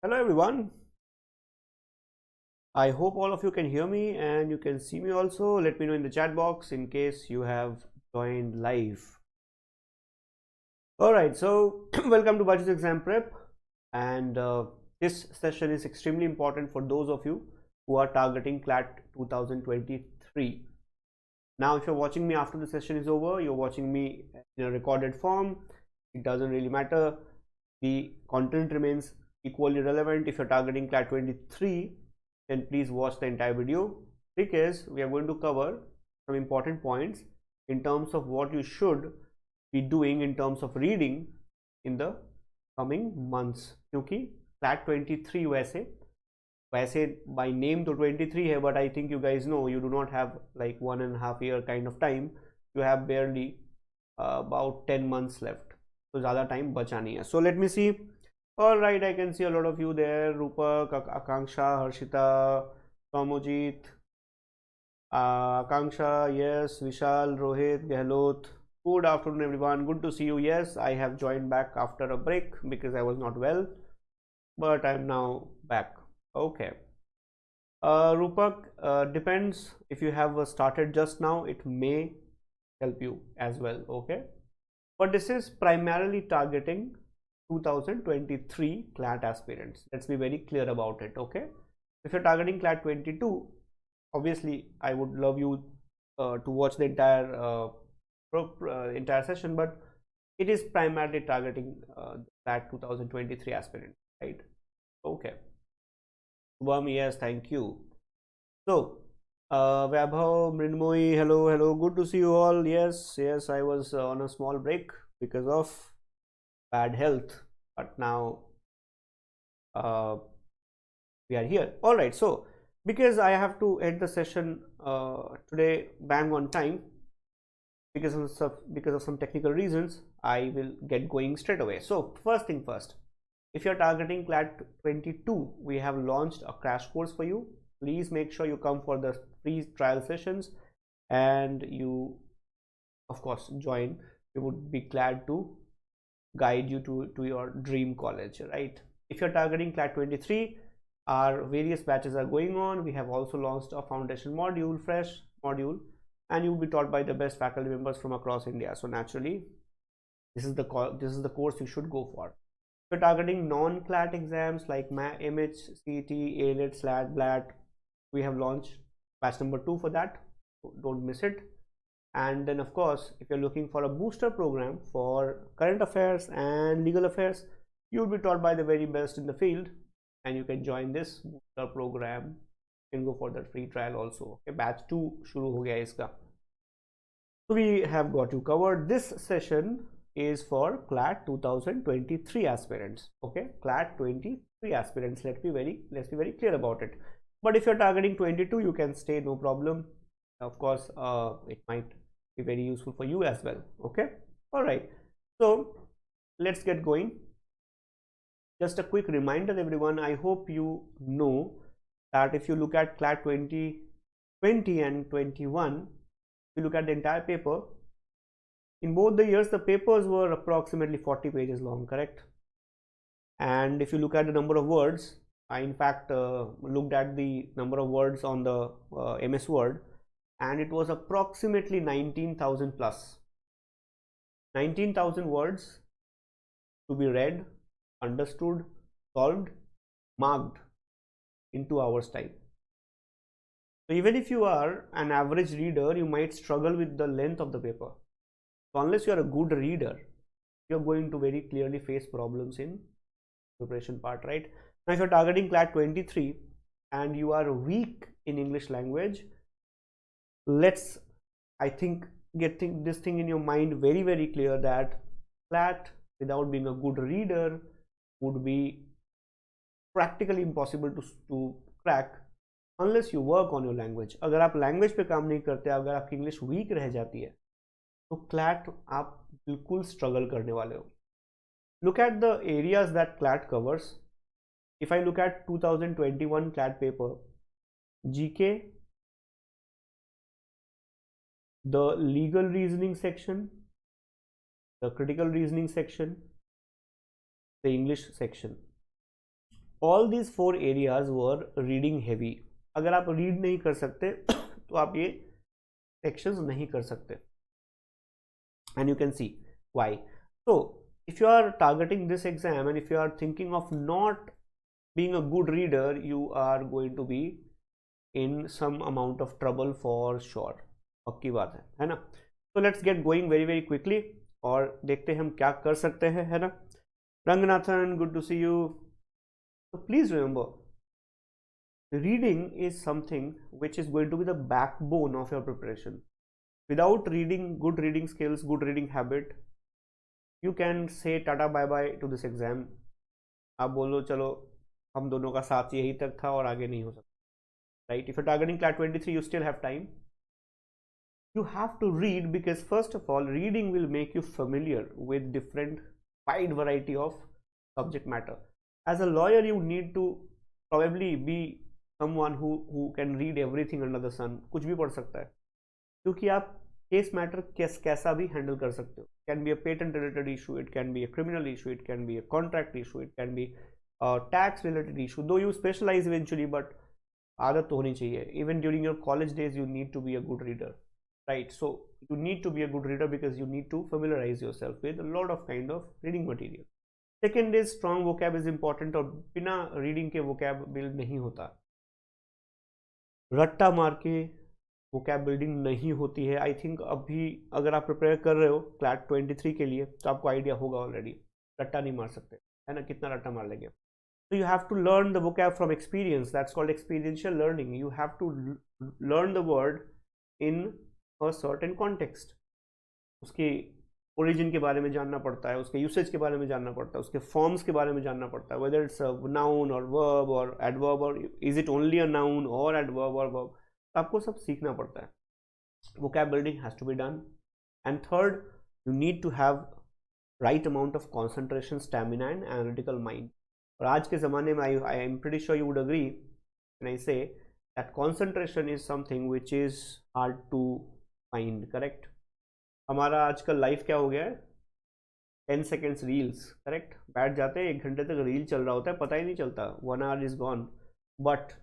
Hello everyone. I hope all of you can hear me and you can see me also. Let me know in the chat box in case you have joined live. Alright, so welcome to BYJU'S Exam Prep, and this session is extremely important for those of you who are targeting CLAT 2023. Now, if you're watching me after the session is over, you're watching me in a recorded form, it doesn't really matter. The content remains equally relevant. If you're targeting CLAT 23, then please watch the entire video, because we are going to cover some important points in terms of what you should be doing in terms of reading in the coming months. क्योंकि CLAT 23 वैसे by name तो 23 है, but I think you guys know you do not have like 1.5 year kind of time. You have barely about 10 months left, so ज़्यादा time बचा नहीं है. So let me see. All right, I can see a lot of you there. Rupak, Akanksha, Harshita, Somojit, Akanksha, yes, Vishal, Rohit, Gehlot. Good afternoon everyone, good to see you. Yes, I have joined back after a break because I was not well, but I'm now back. Okay. Rupak, depends. If you have started just now, it may help you as well. Okay, but this is primarily targeting 2023 CLAT aspirants. Let's be very clear about it. Okay, if you're targeting CLAT 22, obviously I would love you to watch the entire session, but it is primarily targeting CLAT 2023 aspirants, right? Okay. Shubham, yes, thank you. So Vaibhav, Mrinmoy, hello, good to see you all. Yes, I was on a small break because of bad health, but now we are here. All right, so because I have to end the session today bang on time because of some technical reasons, I will get going straight away. So first thing first, if you're targeting CLAT 22, we have launched a crash course for you. Please make sure you come for the free trial sessions and you of course join. We would be glad to guide you to your dream college, right? If you're targeting CLAT 23, our various batches are going on. We have also launched a foundation module, fresh module, and you will be taught by the best faculty members from across India. So naturally, this is the course you should go for. If you're targeting non-CLAT exams like MH, CET, ALET, SLAT, BLAT, we have launched batch number 2 for that. So don't miss it. And then of course, if you're looking for a booster program for current affairs and legal affairs, you will be taught by the very best in the field, and you can join this booster program. You can go for that free trial also. Okay, batch 2 shuru ho gaya iska. So we have got you covered. This session is for CLAT 2023 aspirants. Okay, CLAT 23 aspirants. Let's be very clear about it. But if you're targeting 22, you can stay, no problem. Of course, it might be very useful for you as well. Okay, all right, so let's get going. Just a quick reminder everyone, I hope you know that if you look at CLAT 2020 and 21, if you look at the entire paper, in both the years the papers were approximately 40 pages long, correct? And if you look at the number of words, I in fact looked at the number of words on the MS Word, and it was approximately 19,000 plus. 19,000 words to be read, understood, solved, marked in 2 hours time. So even if you are an average reader, you might struggle with the length of the paper. So unless you are a good reader, you're going to very clearly face problems in preparation part, right? Now if you're targeting CLAT 23 and you are weak in English language, let's, I think, get this thing in your mind very clear that CLAT without being a good reader would be practically impossible to crack unless you work on your language. अगर आप language पे काम नहीं करते, अगर आपकी English weak रह जाती है, तो CLAT आप बिल्कुल struggle करने वाले हो. Look at the areas that CLAT covers. If I look at 2021 CLAT paper, GK, the legal reasoning section, the critical reasoning section, the English section. all these 4 areas were reading heavy. अगर आप read नहीं कर सकते तो आप ये sections नहीं कर सकते, and you can see why. So if you are targeting this exam and if you are thinking of not being a good reader, you are going to be in some amount of trouble for sure. पक्की बात है ना? So let's get going very very quickly और देखते हैं हम क्या कर सकते हैं, है ना? Ranganathan, good to see you. So please remember, reading is something which is going to be the backbone of your preparation. Without reading, good reading skills, good reading habit, you can say tata bye bye to this exam. आप बोलो चलो हम दोनों का साथ यही तक था और आगे नहीं हो सकता, right? If you're targeting CLAT 23, you still have time. You have to read because first of all, reading will make you familiar with different wide variety of subject matter. As a lawyer, you need to probably be someone who can read everything under the sun. कुछ भी पढ़ सकता है क्योंकि आप case matter कैसा भी handle कर सकते हो. It can be a patent related issue, it can be a criminal issue, it can be a contract issue, it can be a tax related issue, though you specialize eventually, but आदत तो होनी चाहिए. Even during your college days, you need to be a good reader, right? So you need to be a good reader because you need to familiarize yourself with a lot of kind of reading material. Second is strong vocab is important, और बिना reading के vocab build नहीं होता. रट्टा मार के vocab building नहीं होती है. I think अभी अगर आप प्रिपेयर कर रहे हो CLAT 23 के लिए तो आपको आइडिया होगा ऑलरेडी. रट्टा नहीं मार सकते, है ना? कितना रट्टा मार लेंगे. So you have to learn the vocab from experience. That's called experiential learning. You have to learn the word in a certain context. उसके origin के बारे में जानना पड़ता है, उसके usage के बारे में जानना पड़ता है, उसके forms के बारे में जानना पड़ता है, whether it's a noun or verb or adverb, or is it only a noun or adverb or verb. आपको सब सीखना पड़ता है. Vocab building has to be done. And third, you need to have right amount of concentration, stamina and analytical mind. और आज के ज़माने में I am pretty sure you would agree when I say that concentration is something which is hard to find, correct? हमारा आजकल life क्या हो गया है? 10 seconds रील्स, करेक्ट? बैठ जाते हैं 1 घंटे तक रील चल रहा होता है, पता ही नहीं चलता. 1 hour is gone. But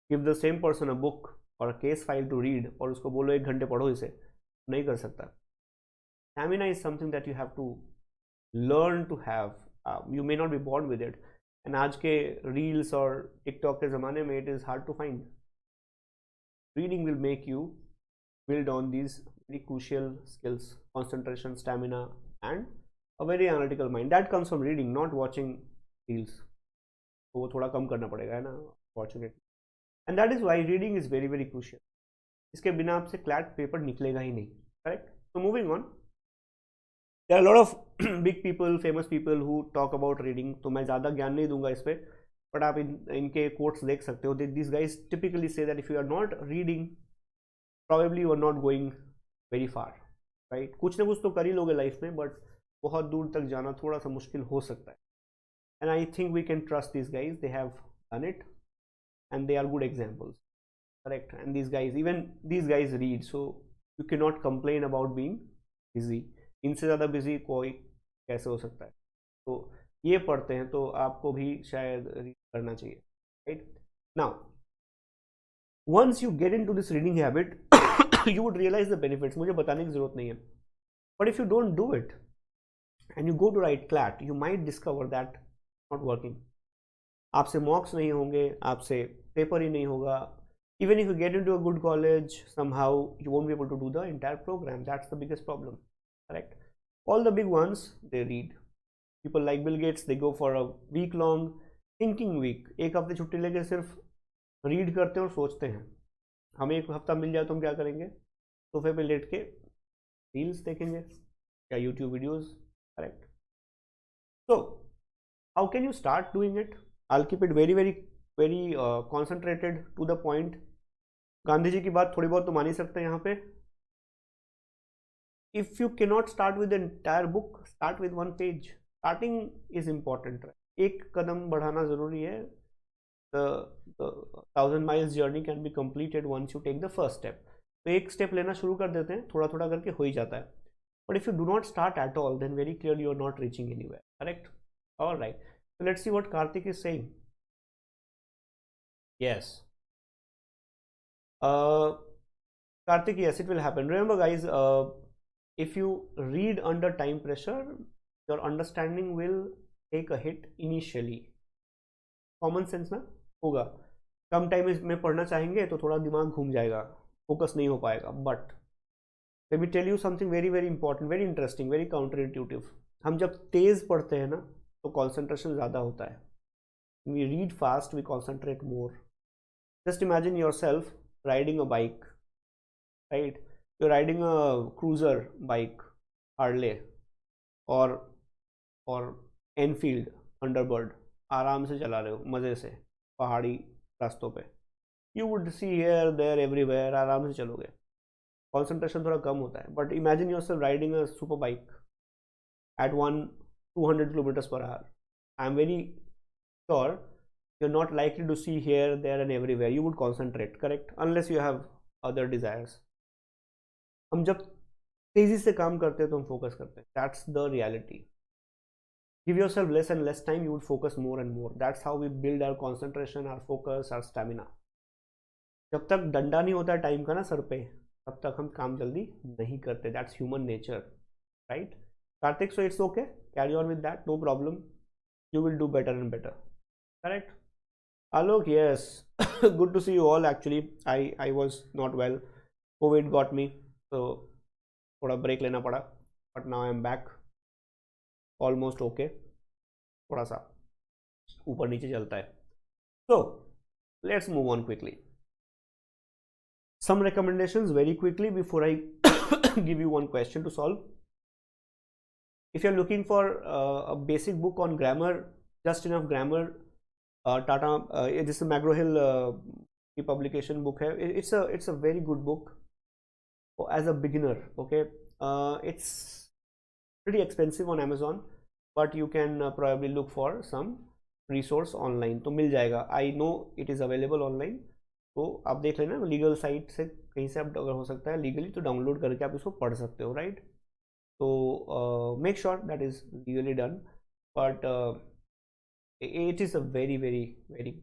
give the same person a book or a case file to read और उसको बोलो 1 घंटे पढ़ो इसे, नहीं कर सकता. Stamina is something that you have to learn to have. You may not be born with it. And आज के रील्स और टिकटॉक के ज़माने में it is hard to find. Reading will make you build on these very crucial skills: concentration, stamina, and a very analytical mind. That comes from reading, not watching reels. तो वो थोड़ा कम करना पड़ेगा, है ना, fortunately. And that is why reading is very very crucial. इसके बिना आपसे CLAT पेपर निकलेगा ही नहीं, correct? So moving on. There are a lot of big people, famous people who talk about reading. तो मैं ज़्यादा ज्ञान नहीं दूंगा इस पर, बट आप इनके कोट्स देख सकते हो. These guys typically say that if you are not reading, probably you are not going very far, right? कुछ ना कुछ तो कर ही लोगे लाइफ में, बट बहुत दूर तक जाना थोड़ा सा मुश्किल हो सकता है. And I think we can trust these guys. They have done it, and they are good examples, correct? And these guys, even these guys read, so you cannot complain about being busy. इनसे ज़्यादा busy कोई कैसे हो सकता है? तो ये पढ़ते हैं तो आपको भी शायद रीड करना चाहिए, right? Now once you get into this reading habit you would realise the benefits. मुझे बताने की जरूरत नहीं है, but if you don't do it and you go to write CLAT, you might discover that not working. आपसे mocks नहीं होंगे, आपसे पेपर ही नहीं होगा. Even if you get into a good college, somehow you won't be able to do the entire program. That's the biggest problem. Correct? All the big ones, they read. People like Bill Gates, they go for a week-long thinking week. एक हफ्ते छुट्टी लेके सिर्फ read करते हैं और सोचते हैं. हमें 1 हफ्ता मिल जाए तो हम क्या करेंगे? सोफे पे लेट के रील्स देखेंगे या YouTube videos, correct? So how can you start doing it? I'll keep it very very very concentrated to the point. Gandhi ji की बात थोड़ी बहुत तो मान ही सकते हैं यहाँ पे. If you cannot start with the entire book, start with 1 page. Starting is important. एक कदम बढ़ाना जरूरी है. The 1000 miles journey can be completed once you take the first step. तो एक स्टेप लेना शुरू कर देते हैं, थोड़ा थोड़ा करके हो ही जाता है. But if you do not start at all, then very clearly you are not reaching anywhere. Correct? All right. So let's see what Karthik is saying. Yes. Karthik, yes, it will happen. Remember, guys, if you read under time pressure, your understanding will take a hit initially. Common sense ना होगा, कम time में पढ़ना चाहेंगे तो थोड़ा दिमाग घूम जाएगा, फोकस नहीं हो पाएगा. But let me tell you something very very important, very interesting, very counterintuitive. हम जब तेज पढ़ते हैं ना तो कॉन्सेंट्रेशन ज़्यादा होता है. We read fast, we concentrate more. Just imagine yourself riding a bike, right? You riding a cruiser bike, Harley और एनफील्ड थंडरबर्ड, आराम से चला रहे हो मज़े से पहाड़ी रास्तों पे. You would see here there everywhere, आराम से चलोगे, कॉन्सेंट्रेशन थोड़ा कम होता है. But imagine yourself riding a super bike at 200 kilometers per hour. I am very sure you're not likely to see here, there and everywhere. You would concentrate, correct? Unless you have other desires. हम जब तेजी से काम करते हैं तो हम focus करते हैं. That's the reality. Give yourself less and less time, you would focus more and more. That's how we build our concentration, our focus, our stamina. जब तक डंडा नहीं होता टाइम का ना सर पे, तब तक हम काम जल्दी नहीं करते. That's human nature, right? Karthik, so it's okay, carry on with that, no problem, you will do better and better, correct? Alok, yes. Good to see you all. Actually I was not well, COVID got me, so थोड़ा break लेना पड़ा, but now I'm back, almost okay. थोड़ा सा ऊपर नीचे चलता है. So let's move on quickly. Some recommendations very quickly before I give you one question to solve. If you're looking for a basic book on grammar, just enough grammar, Tata, this is McGraw-Hill की publication book है. It's a very good book as a beginner. Okay, it's pretty expensive on Amazon, but you can probably look for some resource online. तो मिल जाएगा. I know it is available online. तो आप देख लेना, legal site से कहीं से आप अगर हो सकता है लीगली तो डाउनलोड करके आप इसको पढ़ सकते हो, right? So make sure that is legally done, but it is a very very very,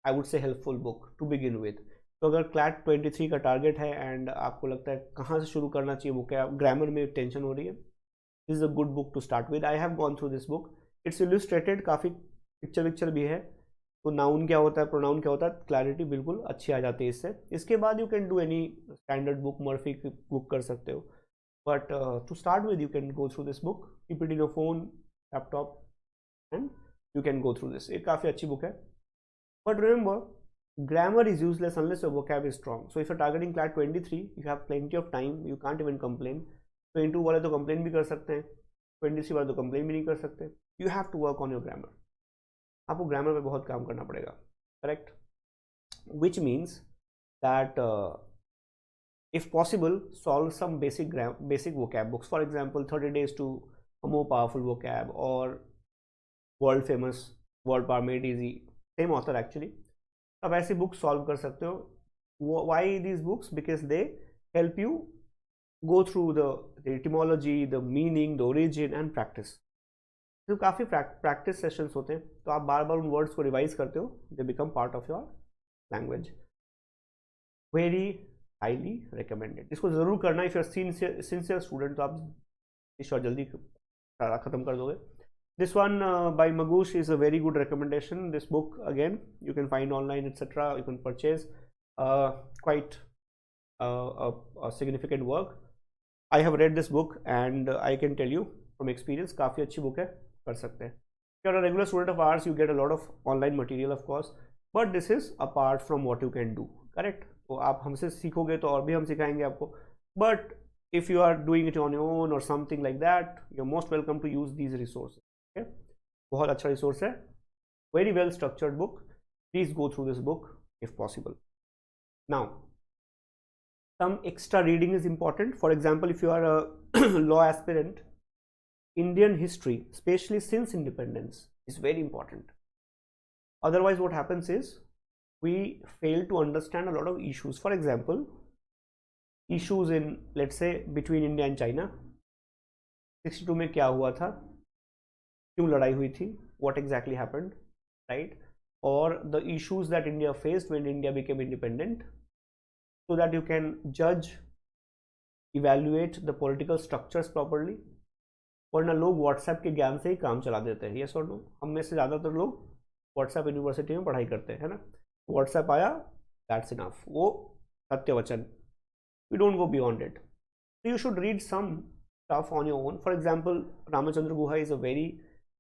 I would say, helpful book to begin with. तो अगर CLAT 23 का टारगेट है एंड आपको लगता है कहाँ से शुरू करना चाहिए, वो क्या ग्रामर में टेंशन हो रही है, this is a good book to start with. I have gone through this book. It's illustrated, काफ़ी पिक्चर भी है, तो नाउन क्या होता है, प्रोनाउन क्या होता है, क्लैरिटी बिल्कुल अच्छी आ जाती है इससे. इसके बाद you can do any standard book, Murphy की बुक कर सकते हो. But to start with, you can go through this book, keep it in your phone, laptop, and you can go through this. एक काफ़ी अच्छी book है. But remember, grammar is useless unless your vocab is strong. So if you're targeting CLAT 23, you have plenty of time, you can't even complain. 22 वाले तो complain भी कर सकते हैं, 23 वाले तो complain भी नहीं कर सकते. You have to work on your grammar. आपको grammar पे बहुत काम करना पड़ेगा, correct? Which means that if possible, solve some basic vocab books. For example, 30 days to a more powerful vocab, or world famous word power made easy, same author actually. अब ऐसी books solve कर सकते हो. Why these books? Because they help you go through the etymology, the meaning, the origin and practice. तो काफ़ी practice sessions होते हैं, तो आप बार बार उन words को revise करते हो, they become part of your language. Very highly recommended. इसको ज़रूर करना. If you are sincere student तो आप इस और जल्दी सारा ख़त्म कर दोगे. This one by Magoosh is a very good recommendation. This book again you can find online, etc. You can purchase. Quite a significant work. I have read this book and I can tell you from experience, काफ़ी अच्छी book है, कर सकते हैं. If you are a regular student of ours, you get a lot of online material of course, but this is apart from what you can do, correct? तो आप हमसे सीखोगे तो और भी हम सिखाएंगे आपको. But if you are doing it on your own और something like that, you are most welcome to use these resources. Okay, बहुत अच्छा रिसोर्स है, very well structured book. Please go through this book if possible. Now some extra reading is important. For example, if you are a law aspirant, Indian history, especially since independence, is very important. Otherwise what happens is we fail to understand a lot of issues. For example, issues in, let's say, between India and China. 62 में क्या हुआ था, क्यों लड़ाई हुई थी, what exactly happened, right? or the issues that India faced when India became independent, so that you can judge, evaluate the political structures properly. वरना लोग व्हाट्सएप के ज्ञान से ही काम चला देते हैं, ये सो नो, हम में से ज़्यादातर लोग व्हाट्सएप यूनिवर्सिटी में पढ़ाई करते हैं, है ना, व्हाट्सएप आया, दैट्स इनफ, वो सत्य वचन, we don't go beyond it. So you should read some stuff on your own. For example, Ramachandra Guha is a very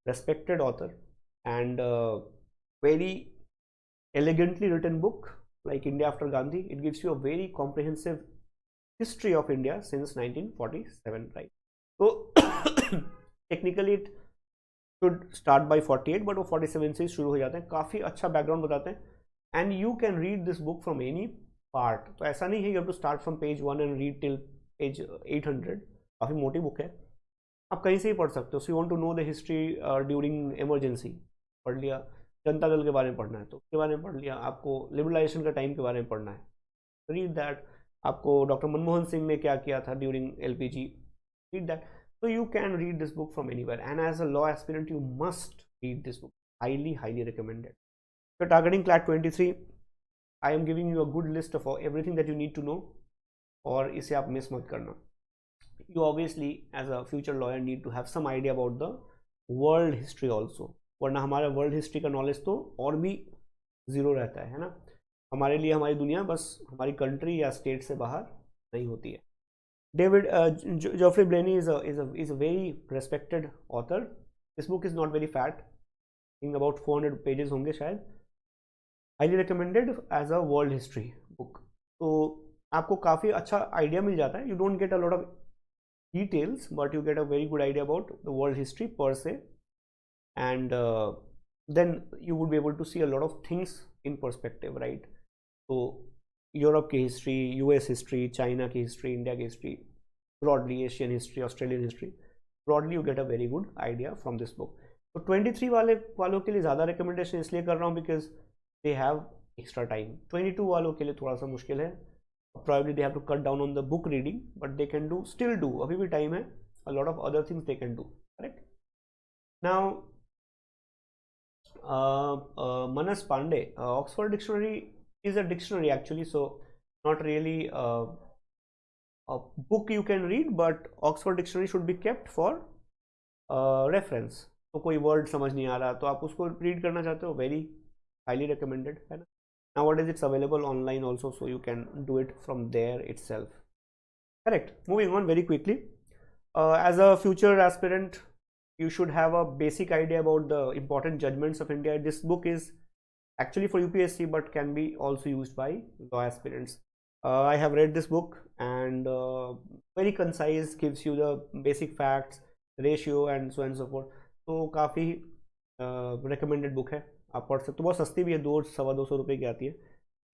respected author and very elegantly written book like India After Gandhi. It gives you a very comprehensive history of India since 1947, right? So technically it should start by 48, but वो 47 से शुरू हो जाते हैं. काफ़ी अच्छा background बताते हैं, and you can read this book from any part. तो ऐसा नहीं है you have to start from page 1 and read till page 800. काफ़ी मोटी बुक है, आप कहीं से ही पढ़ सकते हो. So you want to know the history during emergency, पढ़ लिया. जनता दल के बारे में पढ़ना है तो उसके बारे में पढ़ लिया. आपको लिबरलाइजेशन का टाइम के बारे में पढ़ना है, रीड दैट. आपको डॉक्टर मनमोहन सिंह ने क्या किया था during LPG, read that. So you can read this book from anywhere, and as a law aspirant you must read this book. Highly recommended. If you're targeting CLAT 23, I am giving you a good list of everything that you need to know, और इसे आप miss मत करना. You obviously as a future lawyer need to have some idea about the world history also, वरना हमारा world history का knowledge तो और भी ज़ीरो रहता है ना. हमारे लिए हमारी दुनिया बस हमारी कंट्री या स्टेट से बाहर नहीं होती है. Geoffrey Blaney is a very respected author. This book is not very fat, I think about 400 pages होंगे शायद. Highly recommended as a world history book. तो आपको काफ़ी अच्छा आइडिया मिल जाता है. You don't get a lot of details, but you get a very good idea about the world history per se, and then you would be able to see a lot of things in perspective, right? So Europe की history, US history, China की history, India की history, broadly Asian history, Australian history, broadly you get a very good idea from this book. तो 23 वालों के लिए ज़्यादा recommendation इसलिए कर रहा हूँ because they have extra time. 22 वालों के लिए थोड़ा सा मुश्किल है, probably they have to cut down on the book reading, but they can still do, अभी भी टाइम है, a lot of other things they can do, correct? Now Manas Pandey, Oxford Dictionary is a dictionary actually, so not really a book you can read, but Oxford Dictionary should be kept for reference. तो कोई word समझ नहीं आ रहा तो आप उसको read करना चाहते हो, वेरी हाईली रिकमेंडेड है ना. Nowadays it's available online also, so you can do it from there itself, correct? Moving on very quickly, as a future aspirant you should have a basic idea about the important judgments of India. This book is actually for UPSC but can be also used by law aspirants. I have read this book and very concise, gives you the basic facts, ratio and so and so forth. तो काफ़ी recommended book है, आप पढ़ सकते हो. बहुत सस्ती भी है, 200-250 रुपये की आती है.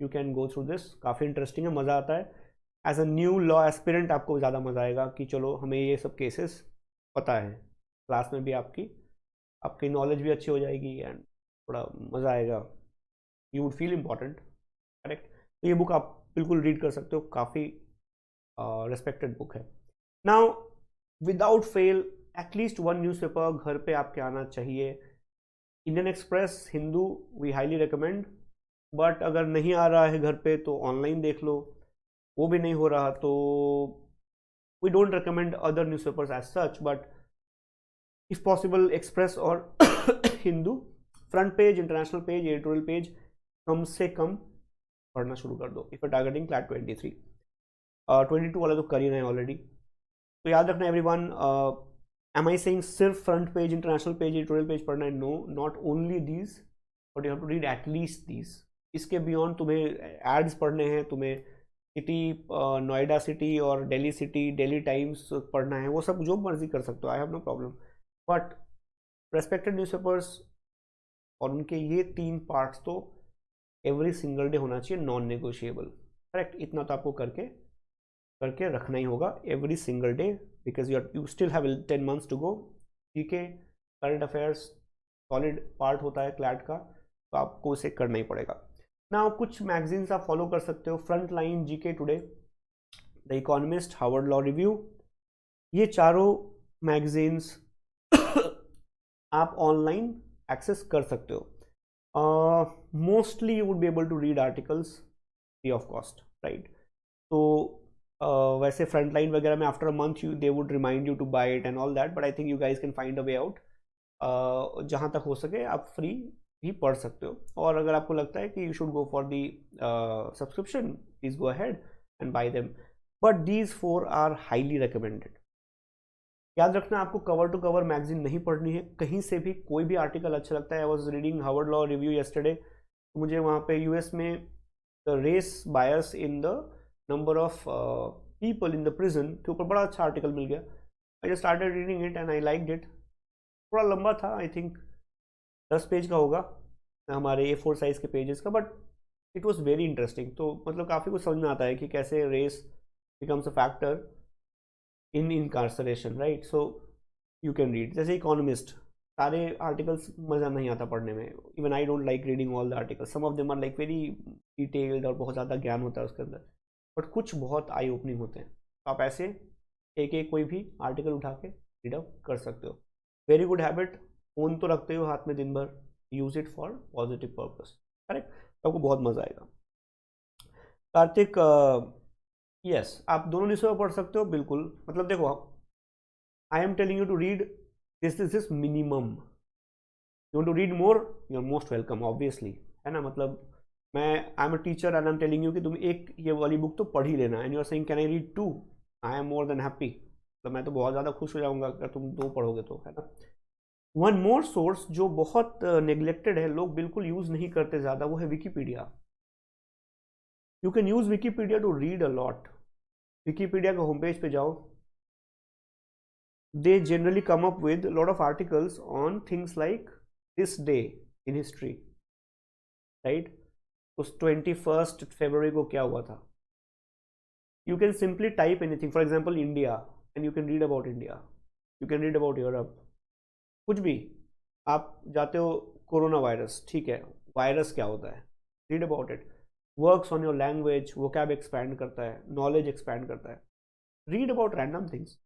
You can go through this, काफ़ी इंटरेस्टिंग है, मज़ा आता है. As a new law aspirant आपको ज़्यादा मज़ा आएगा कि चलो हमें ये सब केसेस पता है, क्लास में भी आपकी नॉलेज भी अच्छी हो जाएगी एंड थोड़ा मज़ा आएगा, you would feel important, correct? तो ये बुक आप बिल्कुल रीड कर सकते हो, काफ़ी रिस्पेक्टेड बुक है. Now without fail at least one newspaper घर पे आपके आना चाहिए. Indian Express, Hindu we highly recommend, but अगर नहीं आ रहा है घर पे तो ऑनलाइन देख लो, वो भी नहीं हो रहा तो we don't recommend other newspapers as such, but if possible Express और Hindu front page, international page, editorial page कम से कम पढ़ना शुरू कर दो इफ यू टारगेटिंग क्लैट 23. 22 वाला तो कर ही रहे हैं ऑलरेडी. तो याद रखना एवरीवन, am I saying सिर्फ front page, international page, editorial page पढ़ना है? No, not only these, but you have to read at least these. इसके बियॉन्ड तुम्हें एड्स पढ़ने हैं, तुम्हें सिटी, नोएडा सिटी और दिल्ली सिटी, डेली टाइम्स पढ़ना है, वो सब जो मर्जी कर सकते हो, I have no problem. But respected newspapers और उनके ये 3 पार्ट्स तो एवरी सिंगल डे होना चाहिए, नॉन नेगोशिएबल, करेक्ट? इतना तो आपको करके रखना ही होगा every single day, because you still have 10 months to go. GK, current affairs solid part होता है क्लैट का, तो आपको इसे करना ही पड़ेगा. ना कुछ मैगजीन्स आप फॉलो कर सकते हो, front line, GK today, the economist, Harvard law review, ये चारों मैगजीन्स आप ऑनलाइन एक्सेस कर सकते हो. Mostly you would be able to read articles free of cost, right? तो वैसे फ्रंटलाइन वगैरह में after a month you they would remind you to buy it and all that, but I think you guys can find a way out. जहाँ तक हो सके आप free भी पढ़ सकते हो, और अगर आपको लगता है कि you should go for the subscription, please go ahead and buy them, but these four are highly recommended. याद रखना, आपको कवर टू कवर मैगजीन नहीं पढ़नी है, कहीं से भी कोई भी आर्टिकल अच्छा लगता है। I was reading Harvard law review yesterday, मुझे वहाँ पे यूएस में the race bias in the number of people in the prison के ऊपर बड़ा अच्छा आर्टिकल मिल गया। I just started reading it and I liked it. थोड़ा लंबा था, आई थिंक 10 पेज का होगा, हमारे A4 साइज के पेजेस का, but it was very interesting. तो मतलब काफ़ी कुछ समझ में आता है कि कैसे race becomes a factor in incarceration, right? So you can read, जैसे इकोनॉमिस्ट, सारे आर्टिकल्स मज़ा नहीं आता पढ़ने में। Even I don't like reading all the articles, some of them are like very detailed और बहुत ज़्यादा ज्ञान होता है उसके अंदर, बट कुछ बहुत आई ओपनिंग होते हैं। तो आप ऐसे एक एक कोई भी आर्टिकल उठा के रीड अप कर सकते हो। Very good habit. फ़ोन तो रखते हो हाथ में दिन भर, use it for positive purpose, correct? तो आपको बहुत मज़ा आएगा। कार्तिक, यस, आप दोनों न्यूज़पेपर पढ़ सकते हो, बिल्कुल। मतलब देखो, I am telling you to read this minimum. You want to read more, you are most welcome, obviously, है ना? मतलब मैं, I am a teacher and I am telling you कि तुम एक ये वाली बुक तो पढ़ ही लेना, and you are saying can I read 2, I am more than happy. तो मैं तो बहुत ज़्यादा खुश हो जाऊंगा अगर तुम 2 पढ़ोगे तो, है ना? वन मोर सोर्स जो बहुत नेग्लेक्टेड है, लोग बिल्कुल यूज़ नहीं करते ज़्यादा, वो है Wikipedia. You can use Wikipedia to read a lot. Wikipedia का होम पेज पे जाओ, they generally come up with a lot of articles on things like this day in history, right? उस 21st February को क्या हुआ था? You can simply type anything, for example India, and you can read about India, you can read about Europe, कुछ भी। आप जाते हो कोरोना वायरस, ठीक है, वायरस क्या होता है, read about it. Works on your language, vocab expand करता है, नॉलेज एक्सपैंड करता है। रीड अबाउट रैंडम थिंग्स,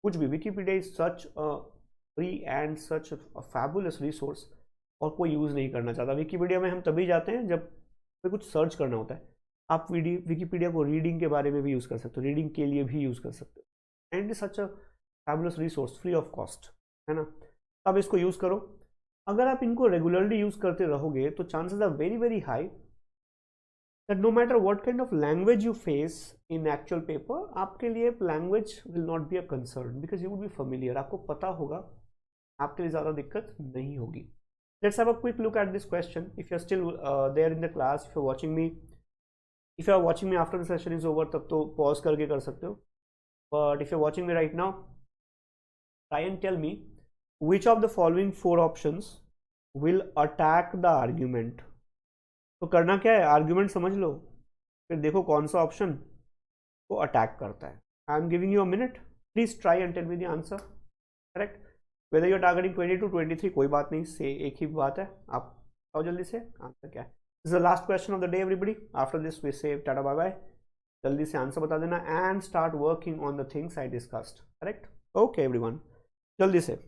कुछ भी। Wikipedia is such a free and such a fabulous resource, और कोई यूज़ नहीं करना चाहता। विकीपीडिया में हम तभी जाते हैं जब कोई कुछ सर्च करना होता है। आप विकीपीडिया को रीडिंग के बारे में भी यूज़ कर सकते हो, रीडिंग के लिए भी यूज़ कर सकते हो, and such a fabulous resource free of cost, है ना? अब इसको यूज़ करो। अगर आप इनको रेगुलरली यूज़ करते रहोगे तो chances are very very high that no matter what kind of language you face in actual paper, आपके लिए language will not be a concern because you would be familiar, आपको पता होगा, आपके लिए ज़्यादा दिक्कत नहीं होगी। Let's have a quick look at this question. If you're still there in the class, if you're watching me after the session is over, तब तो pause करके कर सकते हो, but if you're watching me right now, try and tell me which of the following 4 options will attack the argument. तो करना क्या है, आर्ग्यूमेंट समझ लो, फिर देखो कौन सा ऑप्शन को अटैक करता है। I am giving you a minute, please try and tell me the answer, correct? Whether you are targeting 22 to 23, कोई बात नहीं, से एक ही बात है। आप आओ जल्दी से, आंसर क्या है? This is the last question of the day everybody. After this we say tata bye bye. जल्दी से आंसर बता देना and start working on the things I discussed, correct? Okay everyone, जल्दी से।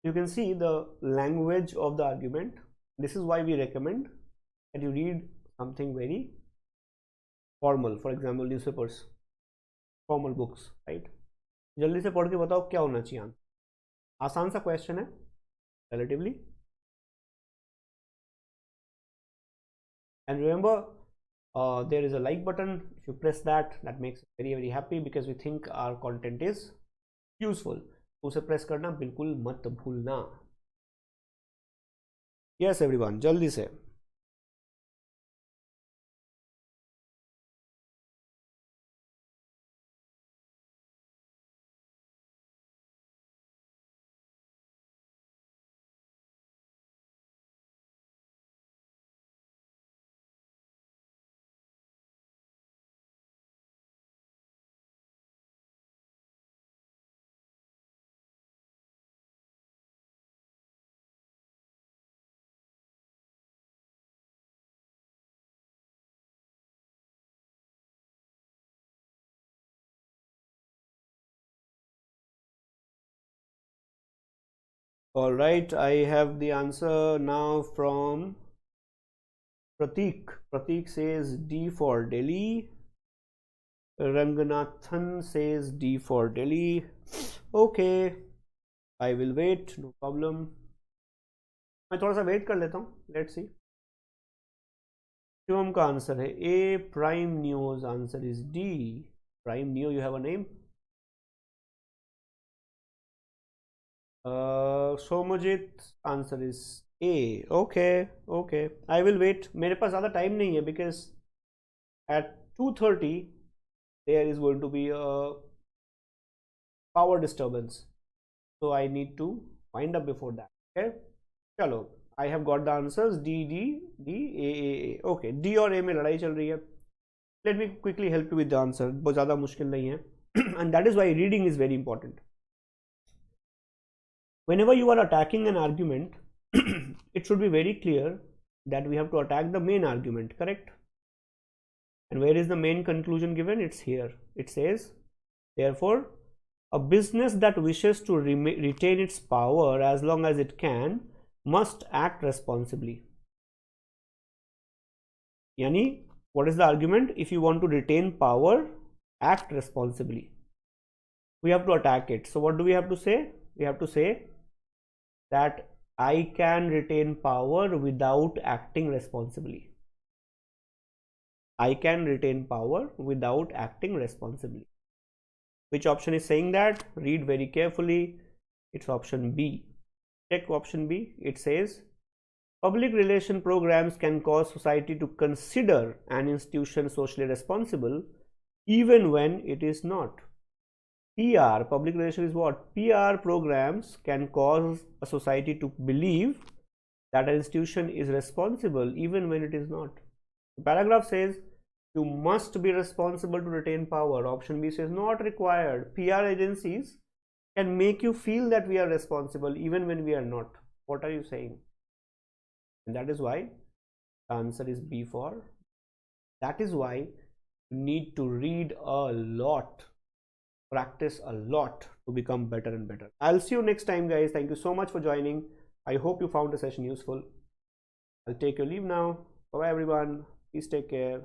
You can see the language of the argument. This is why we recommend that you read something very formal, for example newspapers, formal books, right? जल्दी से पढ़ के बताओ क्या होना चाहिए आंसर। आसान सा क्वेश्चन है relatively, and remember there is a like button. If you press that, that makes us very very happy because we think our content is useful. उसे प्रेस करना बिल्कुल मत भूलना। यस एवरीवन, जल्दी से। All right, I have the answer now from Pratik. Pratik says D for Delhi. Ranganathan says D for Delhi. Okay, I will wait, no problem. मैं थोड़ा सा वेट कर लेता हूँ. Let's see. शिवम का आंसर है A. Prime Neo's answer is D. Prime Neo, you have a name? Somajit's answer is A. Okay, okay. I will wait. मेरे पास ज़्यादा टाइम नहीं है because at 2:30 there is going to be a power disturbance, so I need to wind up before that. Okay, चलो, I have got the answers D, D, D, A. Okay, D और A में लड़ाई चल रही है. Let me quickly help you with the answer. बहुत ज़्यादा मुश्किल नहीं है. And that is why reading is very important. Whenever you are attacking an argument, it should be very clear that we have to attack the main argument, correct? And where is the main conclusion given? It's here. It says, therefore, a business that wishes to retain its power as long as it can must act responsibly. Yani, what is the argument? If you want to retain power, act responsibly. We have to attack it. So what do we have to say? We have to say that I can retain power without acting responsibly. I can retain power without acting responsibly. Which option is saying that? Read very carefully. It's option B. Check option B. It says, public relation programs can cause society to consider an institution socially responsible even when it is not. PR, public relation is what? PR programs can cause a society to believe that an institution is responsible even when it is not. The paragraph says you must be responsible to retain power. Option B says not required. PR agencies can make you feel that we are responsible even when we are not. What are you saying? And that is why the answer is B for. That is why you need to read a lot, practice a lot to become better and better. I'll see you next time, guys. Thank you so much for joining. I hope you found the session useful. I'll take your leave now. Bye bye, everyone. Please take care.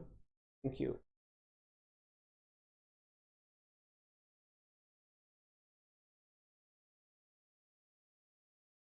Thank you.